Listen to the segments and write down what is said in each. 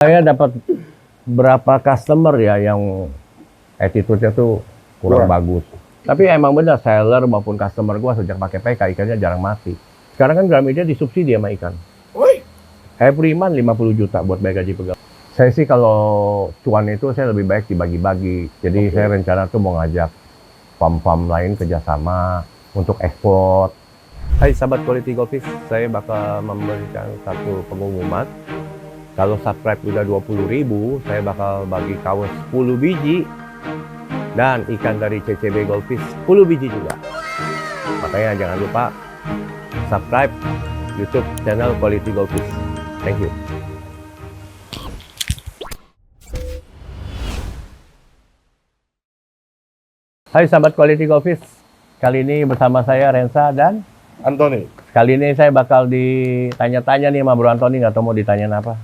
Saya dapat berapa customer ya yang attitude-nya tuh kurang bagus. Tapi emang benar seller maupun customer gua sejak pakai PK ikannya jarang mati. Sekarang kan Gramedia disubsidi sama ikan. Woi, Every month 50 juta buat bayar gaji pegawai. Saya sih kalau cuan itu saya lebih baik dibagi-bagi. Jadi saya rencana tuh mau ngajak farm-farm lain kerjasama untuk ekspor. Hai sahabat Quality Goldfish, saya bakal memberikan satu pengumuman. Kalau subscribe udah 20.000, saya bakal bagi kawas 10 biji dan ikan dari CCB Goldfish 10 biji juga. Makanya jangan lupa subscribe YouTube channel Quality Goldfish. Thank you. Hai sahabat Quality Goldfish, kali ini bersama saya Rensa dan Anthony. kali ini saya bakal ditanya-tanya nih sama Bro Anthony, nggak tahu mau ditanyain apa.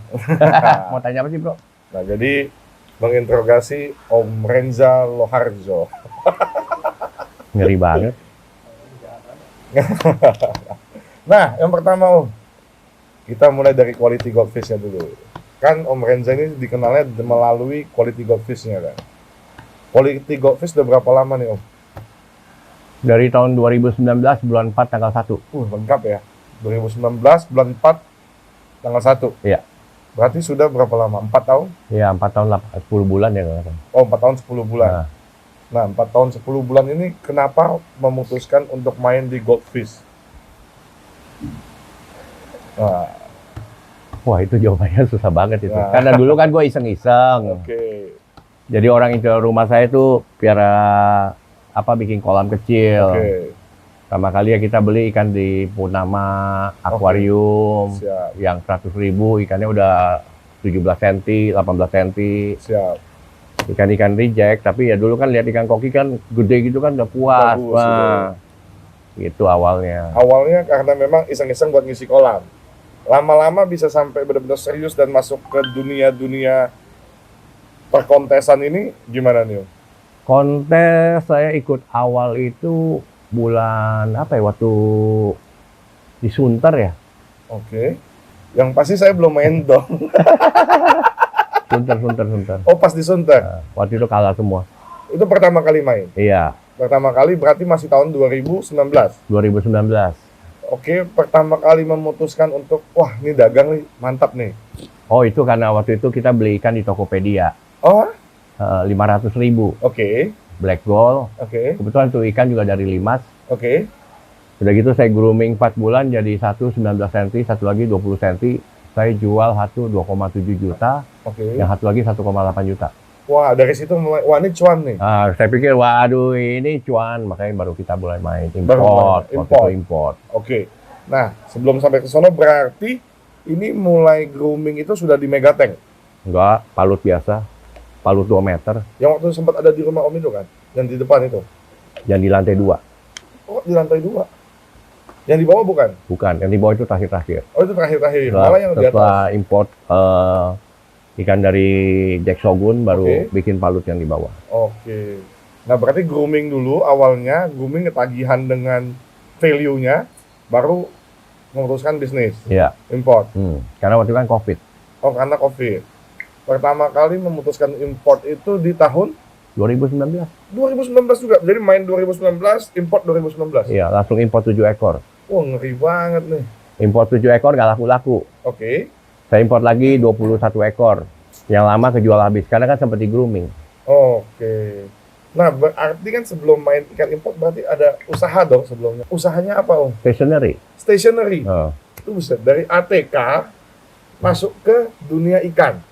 Mau tanya apa sih Bro? Nah, jadi menginterogasi Om Renza Loharjo. Ngeri banget. Nah, yang pertama Om, kita mulai dari Quality Goldfish-nya dulu. Kan Om Renza ini dikenalnya melalui Quality Goldfish-nya kan. Quality Goldfish udah berapa lama nih Om? Dari tahun 2019 bulan 4 tanggal 1. Lengkap ya. 2019 bulan 4 tanggal 1. Iya. Berarti sudah berapa lama? 4 tahun? Iya, 4 tahun 10 bulan ya kalau nggak salah. Oh, 4 tahun 10 bulan. Nah. Nah, 4 tahun 10 bulan ini kenapa memutuskan untuk main di Goldfish? Nah, Wah, itu jawabannya susah banget itu. Nah. Karena dulu kan gue iseng-iseng. oke. Jadi orang itu rumah saya tuh piara bikin kolam kecil. Oke. Pertama kali ya kita beli ikan di Punama akuarium Siap. yang 100.000, ikannya udah 17 cm, 18 cm. Siap. Ikan-ikan reject, tapi ya dulu kan lihat ikan koki kan gede gitu kan udah puas. Bagus, Wah, itu awalnya. Awalnya karena memang iseng-iseng buat ngisi kolam. Lama-lama bisa sampai benar-benar serius dan masuk ke dunia-dunia perkontesan ini gimana nih Om? Kontes saya ikut awal itu bulan apa ya, waktu di Sunter ya. Oke. Yang pasti saya belum main dong. Sunter. Oh, pas di Sunter. Nah, waktu itu kalah semua. Itu pertama kali main. Iya, Pertama kali berarti masih tahun 2019. 2019. Oke, pertama kali memutuskan untuk wah, ini dagang nih, mantap nih. Oh, itu karena waktu itu kita beli ikan di Tokopedia. Oh, 500.000 oke. black gold. Oke. Kebetulan tuh ikan juga dari Limas. Oke. Udah gitu saya grooming 4 bulan jadi satu 19 cm, satu lagi 20 cm. Saya jual satu 2,7 juta, Oke. yang satu lagi 1,8 juta. Wah, dari situ mulai, wah ini cuan nih. Saya pikir waduh ini cuan, makanya baru kita mulai main Baru import. main Waktu import. itu import. Oke. Nah, sebelum sampai ke sono berarti ini mulai grooming itu sudah di Megatank. Enggak, palut biasa. Palut 2 meter, Yang waktu sempat ada di rumah Om itu kan, yang di depan itu. yang di lantai 2. Oh, di lantai 2. Yang di bawah bukan? Bukan, yang di bawah itu terakhir-terakhir. Oh, itu terakhir-terakhir. Malah yang di atas. Setelah import ikan dari Jack Shogun, baru Oke. bikin palut yang di bawah. Oke. Nah, berarti grooming dulu awalnya, grooming ketagihan dengan value-nya, baru memutuskan bisnis, Iya. import. Karena waktu itu kan COVID. Oh, karena COVID. Pertama kali memutuskan import itu di tahun 2019. 2019 juga. Jadi main 2019, import 2019. Iya, langsung import 7 ekor. Wah, ngeri banget nih. Import 7 ekor nggak laku-laku. Oke. Saya import lagi 21 ekor. Yang lama kejual habis, karena kan sempat di grooming. Oke. Nah, berarti kan sebelum main ikan import berarti ada usaha dong sebelumnya. Usahanya apa, Om? Stationery. Stationery. Oh. Itu bisa dari ATK masuk ke dunia ikan.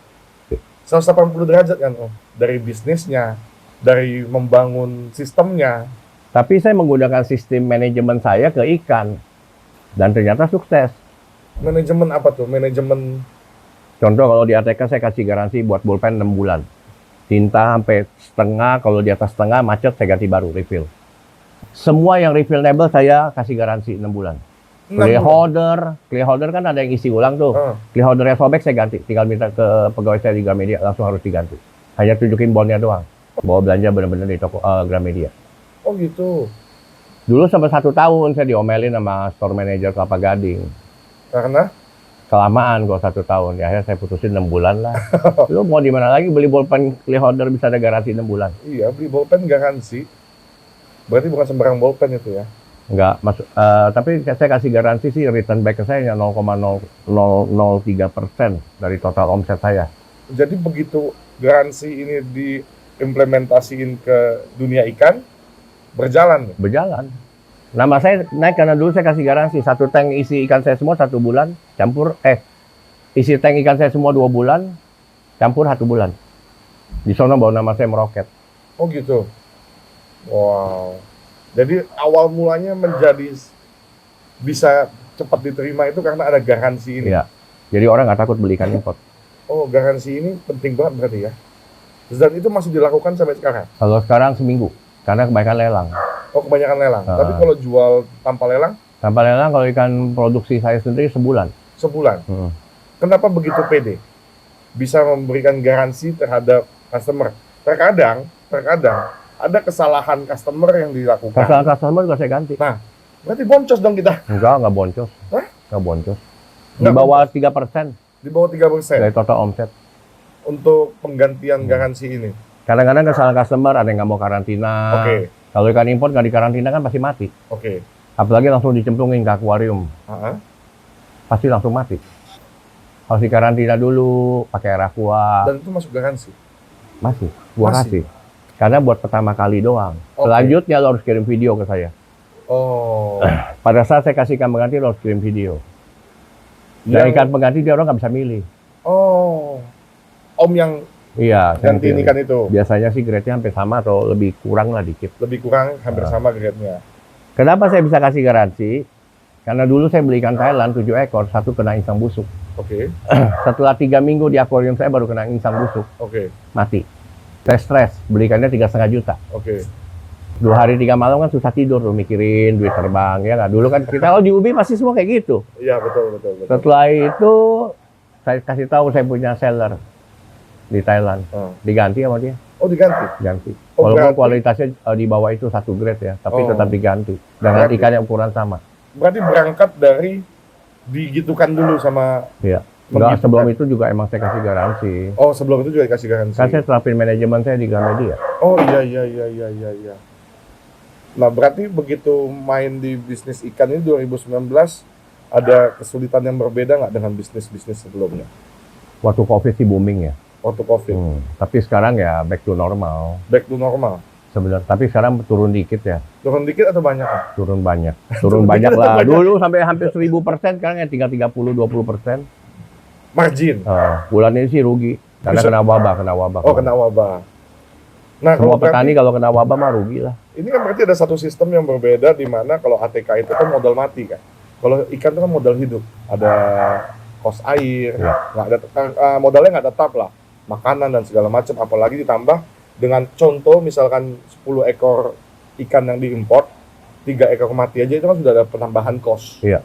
180 derajat kan, Om? Dari bisnisnya, dari membangun sistemnya. Tapi saya menggunakan sistem manajemen saya ke ikan. Dan ternyata sukses. Manajemen apa tuh? Manajemen Contoh kalau di ATK saya kasih garansi buat bolpen 6 bulan. Tinta sampai setengah, kalau di atas setengah macet saya ganti baru, refill. Semua yang refillable saya kasih garansi 6 bulan. Clay holder kan ada yang isi ulang tuh. Clay holdernya sobek saya ganti, tinggal minta ke pegawai saya di Gramedia, langsung harus diganti. Hanya tunjukin bondnya doang. Bawa belanja bener-bener di toko Gramedia. Oh gitu. Dulu sampai 1 tahun saya diomelin sama store manager Kelapa Gading. Karena kelamaan kalau 1 tahun. Ya akhirnya saya putusin 6 bulan lah. Lu mau di mana lagi beli bolpen clay holder bisa ada garansi 6 bulan? Iya, beli bolpen garansi. Berarti bukan sembarang bolpen itu ya? Enggak, tapi saya kasih garansi sih return back ke saya hanya 0,003% dari total omset saya. Jadi begitu garansi ini diimplementasiin ke dunia ikan, berjalan nih? Berjalan. Nama saya naik karena dulu saya kasih garansi 1 tank isi ikan saya semua 1 bulan, isi tank ikan saya semua 2 bulan, campur 1 bulan. Di sono baru nama saya meroket. Oh gitu. Wow. Jadi awal mulanya menjadi bisa cepat diterima itu karena ada garansi ini. Iya. Jadi orang nggak takut beli ikan import. Oh, garansi ini penting banget berarti ya. Dan itu masih dilakukan sampai sekarang? Kalau sekarang seminggu, karena kebanyakan lelang. Oh, kebanyakan lelang. Tapi kalau jual tanpa lelang? Tanpa lelang kalau ikan produksi saya sendiri sebulan. Sebulan? Kenapa begitu pede? Bisa memberikan garansi terhadap customer. Terkadang ada kesalahan customer yang dilakukan. Kesalahan customer juga saya ganti. Nah, berarti boncos dong kita? Nggak boncos. Hah? Nggak boncos. Di bawah 3%. Di bawah 3% dari total omset. Untuk penggantian garansi ini? Kadang-kadang kesalahan customer, ada yang nggak mau karantina. Oke. Kalau ikan impor nggak dikarantina kan pasti mati. Oke. Apalagi langsung dicemplungin ke akuarium. Pasti langsung mati. Harus dikarantina dulu, pakai air aqua. Dan itu masuk garansi? Masih, gua kasih. Karena buat pertama kali doang. Selanjutnya lo harus kirim video ke saya. Oh. Pada saat saya kasih ikan pengganti, lo harus kirim video. Dan ikan pengganti dia orang nggak bisa milih. Oh. Om yang gantiin ikan itu? Biasanya sih grade-nya hampir sama atau lebih kurang lah dikit. Lebih kurang, hampir sama grade-nya. Kenapa saya bisa kasih garansi? Karena dulu saya beli ikan Thailand 7 ekor, 1 kena insang busuk. Oke. Setelah 3 minggu di akuarium saya baru kena insang busuk. Oke. Mati. Saya stres, beli ikannya 3,5 juta. Oke. 2 hari 3 malam kan susah tidur tuh, mikirin duit terbang, ya nggak? Dulu kan kita kalau di UBI pasti semua kayak gitu. Iya, betul. Setelah itu, saya kasih tahu saya punya seller di Thailand. Diganti sama dia. Oh, diganti? Ganti. Oh, walaupun kualitasnya di bawah itu 1 grade ya, tapi tetap diganti. Dengan ikan yang ukuran sama. Berarti berangkat dari digitukan dulu sama... Iya. Enggak, sebelum itu juga emang saya kasih garansi. Oh, sebelum itu juga dikasih garansi? Kan saya terapin manajemen saya di Gramedia. Oh, iya. Nah, berarti begitu main di bisnis ikan ini 2019, ada kesulitan yang berbeda nggak dengan bisnis-bisnis sebelumnya? Waktu COVID sih booming ya. Waktu COVID? Tapi sekarang ya back to normal. Back to normal? Sebenarnya, tapi sekarang turun dikit ya. Turun dikit atau banyak? Turun banyak. Turun banyak lah. Dulu sampai hampir 1000%, sekarang ya tinggal 30-20%. Margin? Bulan ini sih rugi. Karena kena wabah. Oh, kena wabah. Nah, semua petani kalau kena wabah mah rugi lah. Ini kan berarti ada satu sistem yang berbeda di mana kalau ATK itu kan modal mati kan. Kalau ikan itu kan modal hidup. Ada kos air, nggak ada modalnya nggak tetap lah. Makanan dan segala macam, apalagi ditambah dengan contoh misalkan 10 ekor ikan yang diimport, 3 ekor mati aja itu kan sudah ada penambahan kos. Iya.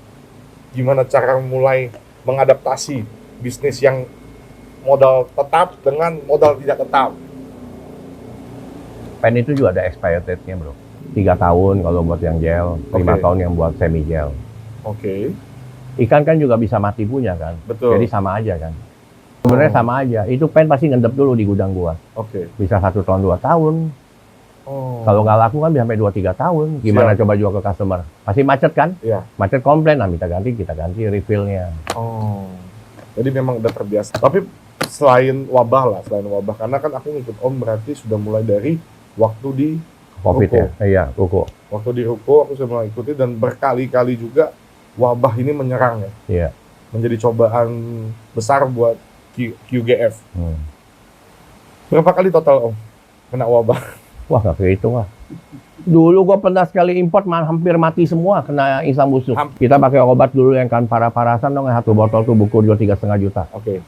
Gimana cara mulai mengadaptasi bisnis yang modal tetap dengan modal tidak tetap? Pen itu juga ada expired date-nya bro. 3 tahun kalau buat yang gel, 5 tahun yang buat semi gel. Oke. Ikan kan juga bisa mati punya kan. Betul. Jadi sama aja kan. Sebenarnya sama aja. Itu pen pasti ngendep dulu di gudang gua. Oke. Bisa 1 tahun 2 tahun. Oh. Kalau nggak laku kan bisa sampai 2-3 tahun. Gimana coba jual ke customer? Pasti macet kan? Iya. Macet komplain, nah kita ganti refill-nya. Oh. Jadi memang udah terbiasa. Tapi selain wabah, karena kan aku ngikut Om berarti sudah mulai dari waktu di COVID ruko. ya? Iya, ruko. Waktu di ruko aku sudah mulai ikuti dan berkali-kali juga wabah ini menyerang ya. Iya. Menjadi cobaan besar buat QGF. Berapa kali total Om kena wabah? Wah, nggak kehitung lah. Dulu gua pernah sekali import hampir mati semua kena insang busuk. Kita pakai obat dulu yang kan parah-parasan dong, 1 botol tuh buku jual 3,5 juta. Oke.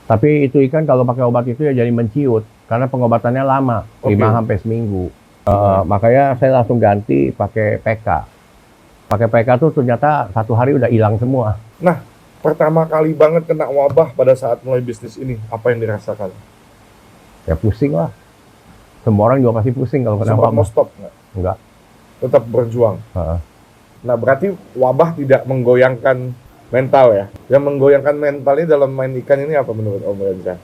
Tapi itu ikan kalau pakai obat itu ya jadi menciut karena pengobatannya lama, 5 sampai seminggu. Makanya saya langsung ganti pakai PK. Pakai PK tuh ternyata 1 hari udah hilang semua. Nah, pertama kali banget kena wabah pada saat mulai bisnis ini, apa yang dirasakan? Ya pusing lah. Semua orang juga pasti pusing kalau kena wabah. Mau stop nggak? Enggak. Tetap berjuang. Nah, berarti wabah tidak menggoyangkan Mental ya. Yang menggoyangkan mentalnya dalam main ikan ini apa menurut Om Renza?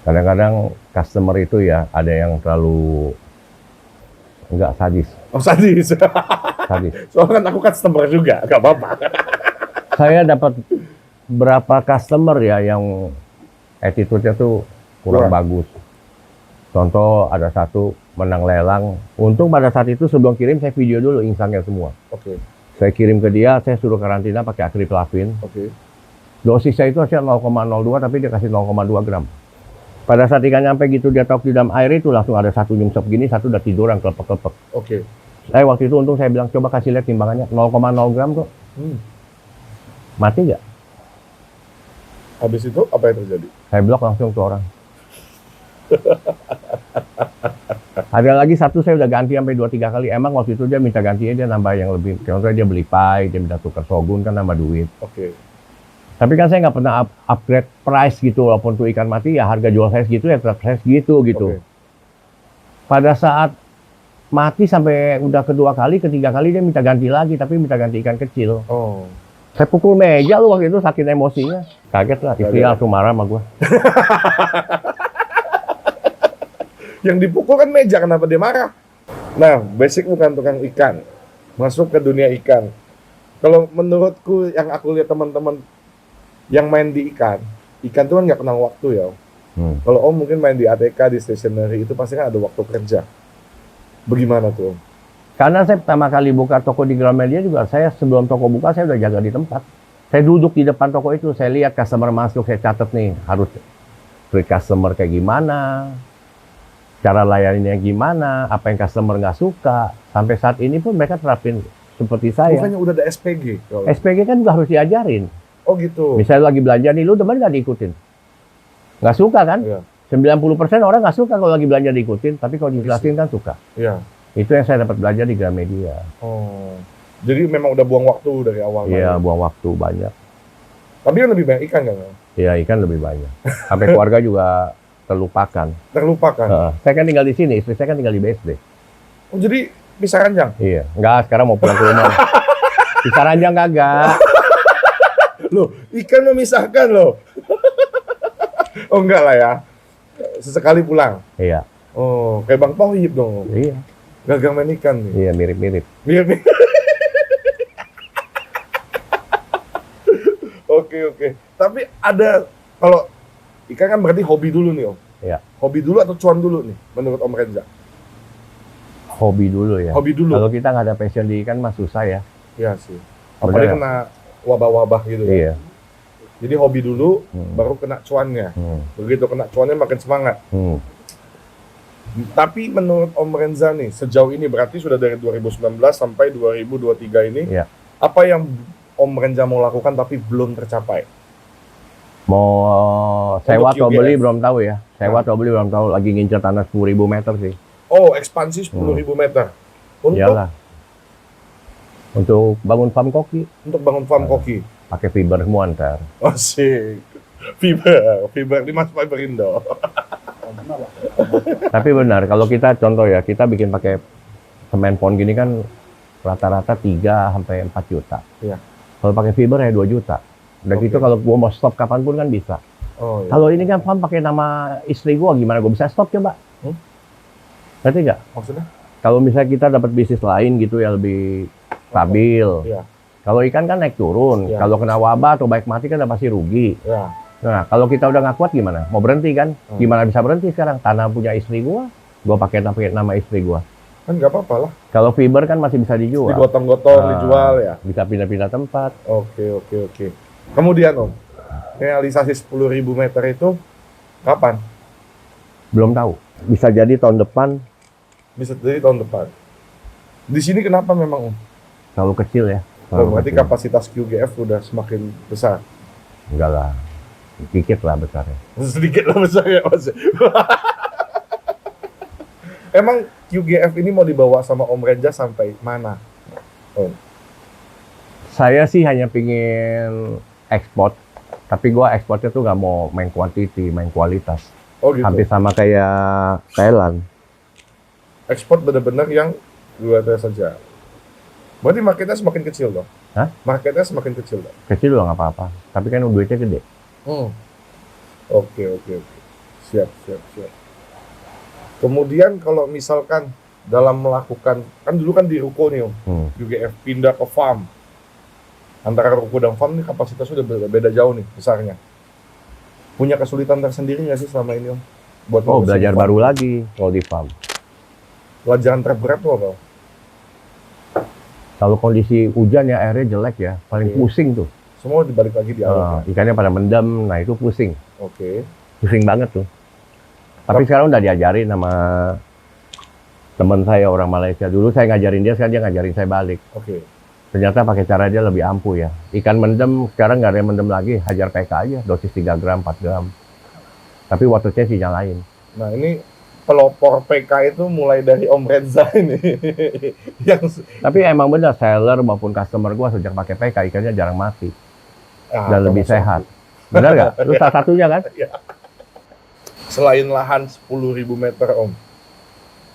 Kadang-kadang customer itu ya ada yang terlalu enggak sadis. Oh sadis. Sadis. Soalnya kan aku customer juga, nggak apa-apa. Saya dapat berapa customer ya yang attitude-nya tuh kurang bagus. Contoh ada satu menang lelang. Untung pada saat itu sebelum kirim saya video dulu insangnya semua. Oke. Saya kirim ke dia, saya suruh karantina pakai akriplavin. Oke. Dosisnya itu hasil 0,02 tapi dia kasih 0,2 gram. Pada saat ikan nyampe gitu dia tahu di dalam air itu langsung ada satu nyungsep gini, satu udah tiduran kelepek-kelepek. Oke. Saya waktu itu untung saya bilang coba kasih lihat timbangannya 0,0 gram kok. Mati nggak? Habis itu apa yang terjadi? Saya blok langsung tuh orang. Ada lagi satu saya udah ganti sampai 2-3 kali. Emang waktu itu dia minta gantinya dia nambah yang lebih. Contohnya dia beli pai, dia minta tukar shogun kan nambah duit. Oke. Tapi kan saya nggak pernah upgrade price gitu, walaupun tuh ikan mati ya harga jual saya segitu ya tetap saya segitu gitu. Oke. Pada saat mati sampai udah kedua kali, ketiga kali dia minta ganti lagi, tapi minta ganti ikan kecil. Oh. Saya pukul meja lu waktu itu saking emosinya. Kaget lah, istri langsung marah sama gua. Yang dipukul kan meja, kenapa dia marah? Nah, basic bukan tukang ikan. Masuk ke dunia ikan. Kalau menurutku yang aku lihat teman-teman yang main di ikan tuh kan nggak kenal waktu ya. Kalau Om mungkin main di ATK, di stationery itu pasti kan ada waktu kerja. Bagaimana tuh Om? Karena saya pertama kali buka toko di Gramedia juga, saya sebelum toko buka saya udah jaga di tempat. Saya duduk di depan toko itu, saya lihat customer masuk, saya catat nih harus treat customer kayak gimana, cara layaninnya gimana, apa yang customer nggak suka. Sampai saat ini pun mereka terapin seperti saya. Bukannya udah ada SPG? SPG kan juga harus diajarin. Oh gitu. Misalnya lagi belanja nih, lu teman nggak diikutin? Nggak suka kan? Iya. 90% orang nggak suka kalau lagi belanja diikutin, tapi kalau dijelasin kan suka. Iya. Itu yang saya dapat belajar di Gramedia. Oh. Jadi memang udah buang waktu dari awal. Iya, buang waktu banyak. Tapi kan lebih banyak ikan kan? Iya, ikan lebih banyak. Sampai keluarga juga terlupakan. Terlupakan. Saya kan tinggal di sini, istri saya kan tinggal di BSD. Oh, jadi pisah ranjang? Iya, enggak sekarang mau pulang ke rumah. Pisah ranjang kagak. Loh, ikan memisahkan loh. Oh enggak lah ya. Sesekali pulang. Iya. Oh, kayak Bang Tohib dong. Iya. Gagang main ikan nih. Iya, mirip-mirip. Mirip. Oke. Tapi ada, kalau ikan kan berarti hobi dulu nih Om. Iya. Hobi dulu atau cuan dulu nih menurut Om Renza? Hobi dulu ya. Hobi dulu. Kalau kita nggak ada passion di ikan mah susah ya. Iya sih. Apalagi Bener. kena wabah-wabah gitu ya. Iya. Jadi hobi dulu, baru kena cuannya. Begitu kena cuannya makin semangat. Tapi menurut Om Renza nih, sejauh ini berarti sudah dari 2019 sampai 2023 ini, Iya. apa yang Om Renza mau lakukan tapi belum tercapai? Mau sewa Untuk atau QGF. beli belum tahu ya. Sewa atau beli belum tahu. Lagi ngincer tanah 10.000 meter sih. Oh, ekspansi 10.000 meter. Untuk Iyalah. Untuk bangun farm koki. bangun farm koki. Pakai fiber semua ntar. Asik. Fiber di Mas Fiber Indo. Tapi benar, kalau kita contoh ya, kita bikin pakai semen pon gini kan rata-rata 3 sampai 4 juta. Iya. Kalau pakai fiber ya 2 juta. Udah gitu kalau gua mau stop kapanpun kan bisa. Oh iya. Kalau ini kan farm pakai nama istri gua, gimana gua bisa stop coba? Ngerti nggak? Maksudnya? Kalau misalnya kita dapat bisnis lain gitu ya lebih stabil. Iya. Kalau ikan kan naik turun. Iya. Kalau kena wabah atau baik mati kan udah pasti rugi. Ya. Nah, kalau kita udah nggak kuat gimana? Mau berhenti kan? Gimana bisa berhenti sekarang? Tanah punya istri gua pakai nama istri gua. Kan nggak apa-apa lah. Kalau fiber kan masih bisa dijual. Digotong-gotong, dijual ya. Bisa pindah-pindah tempat. Oke. Kemudian Om, realisasi 10.000 meter itu kapan? Belum tahu. Bisa jadi tahun depan. Bisa jadi tahun depan. Di sini kenapa memang Om? Terlalu kecil ya. Oh, berarti kapasitas QGF udah semakin besar. Enggak lah. Dikit lah besarnya. Sedikit lah besar ya Mas. Emang QGF ini mau dibawa sama Om Renza sampai mana? Om. Saya sih hanya pingin ekspor. Tapi gua ekspornya tuh nggak mau main quantity, main kualitas. Oh gitu. Hampir sama kayak Thailand. Ekspor benar-benar yang dua saja. Berarti marketnya semakin kecil dong. Hah? Marketnya semakin kecil, Pak. Kecil juga nggak apa-apa. Tapi kan duitnya gede. Oke. Siap. Kemudian kalau misalkan dalam melakukan, kan dulu kan di ruko nih, Om. UGF pindah ke farm. Antara ruko dan farm nih kapasitasnya udah beda jauh nih besarnya. Punya kesulitan tersendiri nggak sih selama ini, Om? Buat Oh, ngurusin belajar farm? baru lagi kalau di farm. Pelajaran terberat tuh apa? Kalau kondisi hujan ya airnya jelek ya, paling Oke. pusing tuh. Semua dibalik lagi di awal. Ikannya pada mendem, nah itu pusing. Oke. Pusing banget tuh. Tapi sekarang udah diajarin sama teman saya orang Malaysia. Dulu saya ngajarin dia, sekarang dia ngajarin saya balik. Oke. Ternyata pakai cara dia lebih ampuh ya. Ikan mendem, sekarang nggak ada yang mendem lagi, hajar PK aja, dosis 3 gram, 4 gram. Tapi waternya sih nyalain. Nah, ini pelopor PK itu mulai dari Om Reza ini. Yang Tapi emang benar, seller maupun customer gua sejak pakai PK, ikannya jarang mati. Dan lebih termasuk sehat. Benar nggak? Lu salah satunya kan? Selain lahan 10.000 meter, Om,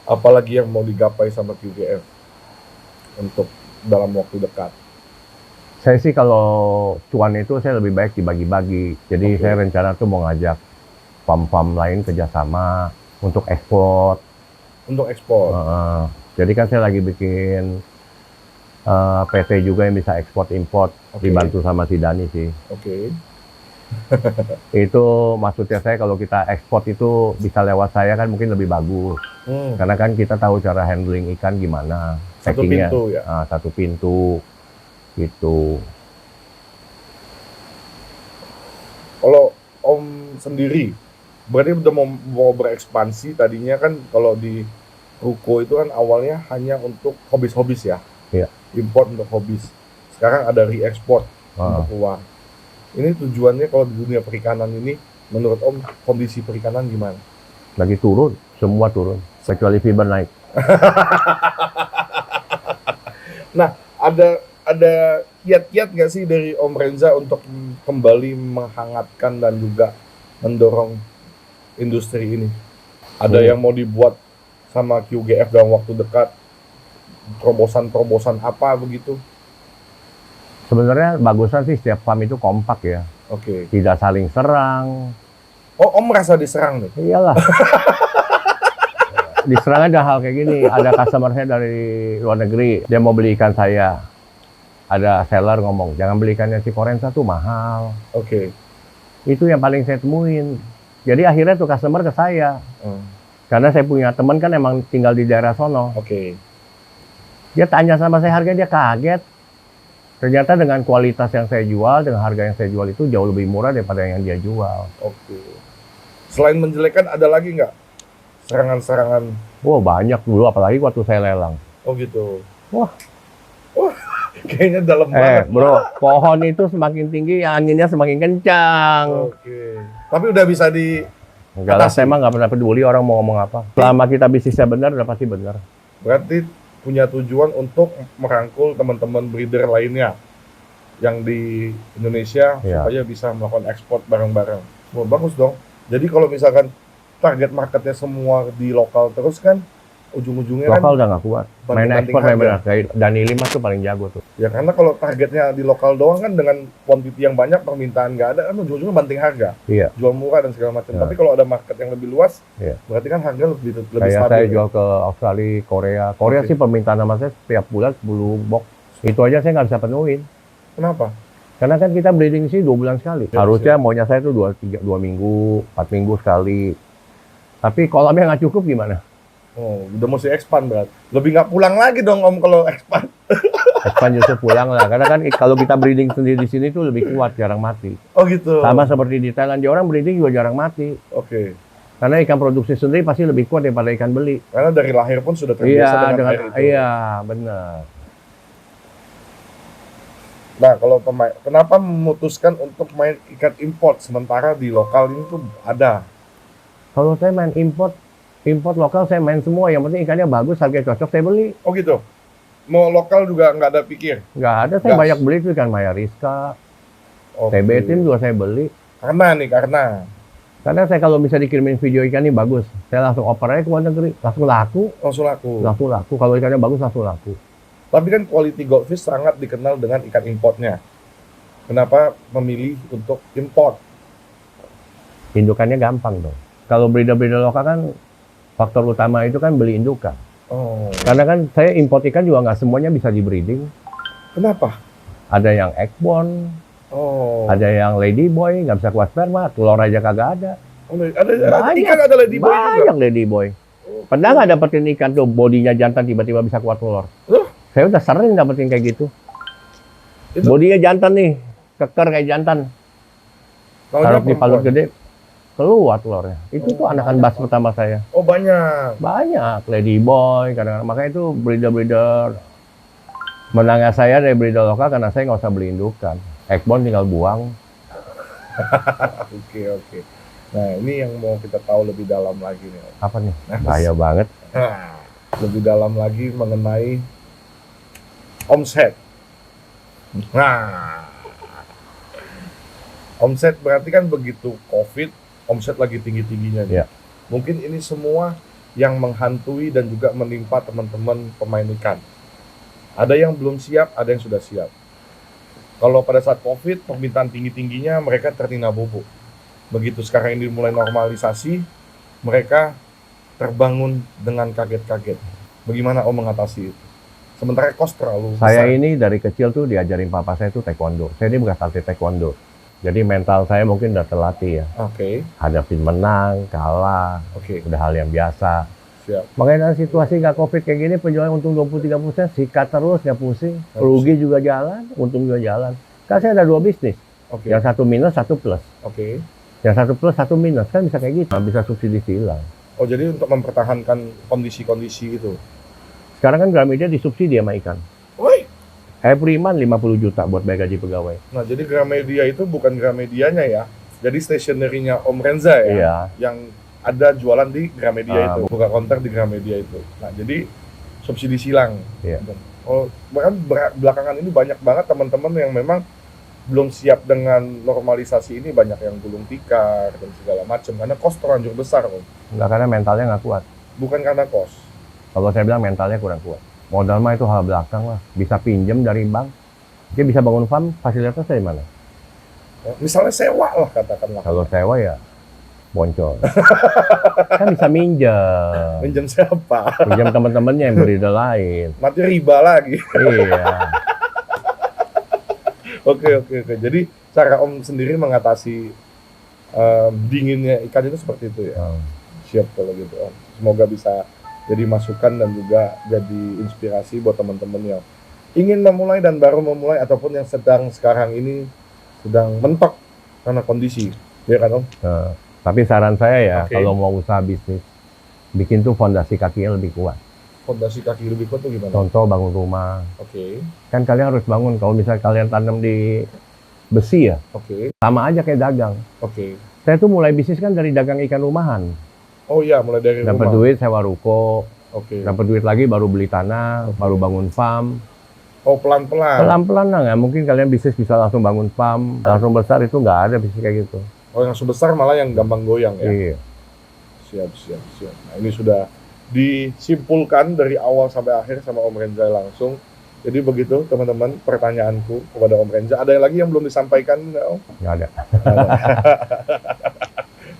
apalagi yang mau digapai sama QGF untuk dalam waktu dekat? Saya sih kalau cuan itu saya lebih baik dibagi-bagi. Jadi Oke. saya rencana tuh mau ngajak farm-farm lain kerjasama untuk ekspor. Untuk ekspor. Jadi kan saya lagi bikin PT juga yang bisa ekspor import, Oke. dibantu sama si Dani sih. Oke. Itu maksudnya saya kalau kita ekspor itu bisa lewat saya kan mungkin lebih bagus. Karena kan kita tahu cara handling ikan gimana, Satu packingnya. pintu ya. Satu pintu gitu. Kalau Om sendiri, berarti udah mau berekspansi. Tadinya kan kalau di ruko itu kan awalnya hanya untuk hobis-hobis ya. Iya. Import untuk hobis. Sekarang ada re-export untuk keluar. Ini tujuannya kalau di dunia perikanan ini, menurut Om, kondisi perikanan gimana? Lagi turun, semua turun, kecuali fiber naik. Nah, ada kiat-kiat nggak sih dari Om Renza untuk kembali menghangatkan dan juga mendorong industri ini? Ada yang mau dibuat sama QGF dalam waktu dekat? Terobosan-terobosan apa begitu? Sebenarnya bagusan sih setiap farm itu kompak ya, Oke. tidak saling serang. Oh, Om merasa diserang nih? Iyalah. Diserang ada hal kayak gini, ada customer saya dari luar negeri, dia mau beli ikan saya. Ada seller ngomong, jangan beli ikannya si Korensa tuh mahal. Oke. Itu yang paling saya temuin. Jadi akhirnya tuh customer ke saya. Karena saya punya teman kan emang tinggal di daerah sono. Oke. Dia tanya sama saya harganya, dia kaget. Ternyata dengan kualitas yang saya jual, dengan harga yang saya jual itu jauh lebih murah daripada yang dia jual. Oke. Selain menjelekkan, ada lagi nggak serangan-serangan? Wah banyak dulu, apalagi waktu saya lelang. Oh gitu. Wah. Kayaknya dalam banget. Bro, pohon itu semakin tinggi, anginnya semakin kencang. Oke. Tapi udah bisa di... Enggak lah, saya emang nggak pernah peduli orang mau ngomong apa. Selama kita bisnisnya benar, udah pasti benar. Berarti punya tujuan untuk merangkul teman-teman breeder lainnya yang di Indonesia supaya bisa melakukan ekspor bareng-bareng. Wah, bagus dong. Jadi kalau misalkan target marketnya semua di lokal terus kan, ujung-ujungnya Lokal kan udah nggak kuat. Main banting-banting ekspor main harga. benar. Kayak Dani Limas tuh paling jago tuh. Ya karena kalau targetnya di lokal doang kan dengan quantity yang banyak, permintaan nggak ada, kan ujung-ujungnya banting harga. Iya. Jual murah dan segala macam. Ya. Tapi kalau ada market yang lebih luas, Iya. berarti kan harga lebih Kayak stabil. saya ya? jual ke Australia, Korea. Korea Oke. sih permintaan sama saya setiap bulan 10 box. Itu aja saya nggak bisa penuhin. Kenapa? Karena kan kita breeding sih 2 bulan sekali. Ya, Harusnya maunya saya tuh 2 minggu, 4 minggu sekali. Tapi kolamnya nggak cukup gimana? Oh, udah mesti expand berat. Lebih nggak pulang lagi dong Om kalau expand. Expand justru pulang lah. Karena kan kalau kita breeding sendiri di sini tuh lebih kuat, jarang mati. Oh gitu. Sama seperti di Thailand, dia orang breeding juga jarang mati. Oke. Karena ikan produksi sendiri pasti lebih kuat daripada ikan beli. Karena dari lahir pun sudah terbiasa dengan air itu. Iya, benar. Nah, kalau kenapa memutuskan untuk main ikan import sementara di lokal ini tuh ada? Kalau saya main import lokal saya main semua. Yang penting ikannya bagus, harga cocok saya beli. Oh gitu. Mau lokal juga nggak ada pikir. Nggak ada, saya Gas. banyak beli tuh ikan Mayariska, Oke. TB Team juga saya beli. Karena Karena saya kalau bisa dikirimin video ikan ini bagus, saya langsung oper aja ke luar negeri, langsung laku. langsung laku. Langsung laku. Kalau ikannya bagus langsung laku. Tapi kan quality goldfish sangat dikenal dengan ikan importnya. Kenapa memilih untuk import? Indukannya gampang dong. Kalau breeder-breeder lokal kan faktor utama itu kan beli indukan. Oh, Karena kan saya import ikan juga nggak semuanya bisa di breeding. kenapa? Ada yang eggborn, Oh, ada yang ladyboy, nggak bisa keluar sperma, telur aja kagak ada. ada Banyak. ikan ada ladyboy juga. Banyak ladyboy. Pernah nggak dapetin ikan tuh bodinya jantan tiba-tiba bisa keluar telur? Loh? Saya udah sering dapetin kayak gitu. Itu Bodinya jantan nih, keker kayak jantan. tahunnya Taruh di palut perempuan. gede, keluar telurnya. Itu tuh anakan bass pertama saya. Oh, banyak. Banyak, ladyboy, kadang-kadang. Makanya itu breeder-breeder. Menangnya saya dari breeder lokal karena saya nggak usah beli indukan. Eggborn tinggal buang. Oke, oke. Nah, ini yang mau kita tahu lebih dalam lagi nih. Apa nih? Bahaya banget. Nah, lebih dalam lagi mengenai omset. Nah, omset berarti kan begitu COVID, omset lagi tinggi-tingginya nih. Iya. Mungkin ini semua yang menghantui dan juga menimpa teman-teman pemain ikan. Ada yang belum siap, ada yang sudah siap. Kalau pada saat COVID, permintaan tinggi-tingginya mereka tertina bubuk. Begitu sekarang ini mulai normalisasi, mereka terbangun dengan kaget-kaget. Bagaimana Om mengatasi itu? Sementara kos terlalu Saya besar. ini dari kecil tuh diajarin papa saya tuh taekwondo. Saya ini bekas atlet taekwondo. Jadi mental saya mungkin udah terlatih ya. Oke, Hadapin menang, kalah, oke, udah hal yang biasa. siap. Makanya dalam situasi nggak COVID kayak gini, penjualan untung 20-30%, sikat terus, nggak pusing. Rugi juga jalan, untung juga jalan. Kan saya ada 2 bisnis. Oke, Yang satu minus, satu plus. oke. Yang satu plus, satu minus. Kan bisa kayak gitu. Nggak bisa subsidi silang. Oh, jadi untuk mempertahankan kondisi-kondisi itu. Sekarang kan Gramedia disubsidi sama ikan. Woi, Every month 50 juta buat bayar gaji pegawai. nah jadi Gramedia itu bukan Gramedianya ya. Jadi stationery-nya Om Renza ya. Iya. Yang ada jualan di Gramedia Ah, itu, buka konter di Gramedia itu. Nah, jadi subsidi silang. Iya. Oh, bahkan belakangan ini banyak banget teman-teman yang memang belum siap dengan normalisasi ini, banyak yang gulung tikar dan segala macam karena kos terlanjur besar, Om. Nggak, karena mentalnya nggak kuat. Bukan karena kos. Kalau saya bilang mentalnya kurang kuat. Modal mah itu hal belakang lah. Bisa pinjem dari bank. Dia bisa bangun farm, fasilitas dari mana? Misalnya sewa lah katakanlah. Kalau sewa ya boncol. Kan bisa minjem. Pinjam siapa? Pinjam teman-temannya yang breeder lain. Mati riba lagi. Iya. Oke. Jadi cara Om sendiri mengatasi dinginnya ikan itu seperti itu ya. Siap kalau gitu Om. Semoga bisa jadi masukan dan juga jadi inspirasi buat teman-teman yang ingin memulai dan baru memulai ataupun yang sedang sekarang ini sedang mentok karena kondisi. Ya kan Om? Nah, tapi saran saya ya, Oke. kalau mau usaha bisnis, bikin tuh fondasi kakinya lebih kuat. Fondasi kaki lebih kuat tuh gimana? Contoh bangun rumah. Oke. Kan kalian harus bangun. Kalau misalnya kalian tanam di besi ya, Oke. sama aja kayak dagang. Oke. Saya tuh mulai bisnis kan dari dagang ikan rumahan. Oh iya, mulai dari Dapat rumah. duit sewa ruko, Oke. dapat duit lagi baru beli tanah, Oke. baru bangun farm. Oh, pelan-pelan. Pelan-pelan lah, nggak mungkin kalian bisnis bisa langsung bangun farm, langsung besar itu nggak ada bisnis kayak gitu. Oh, yang sebesar malah yang gampang goyang ya. Iya. Siap. Nah, ini sudah disimpulkan dari awal sampai akhir sama Om Renza langsung. Jadi begitu teman-teman pertanyaanku kepada Om Renza. Ada yang lagi yang belum disampaikan nggak Om? Nggak ada.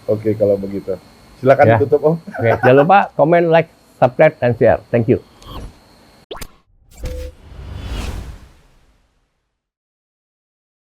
Oke, kalau begitu. Silakan Ya. ditutup Om. Oke, jangan lupa komen, like, subscribe, dan share. Thank you.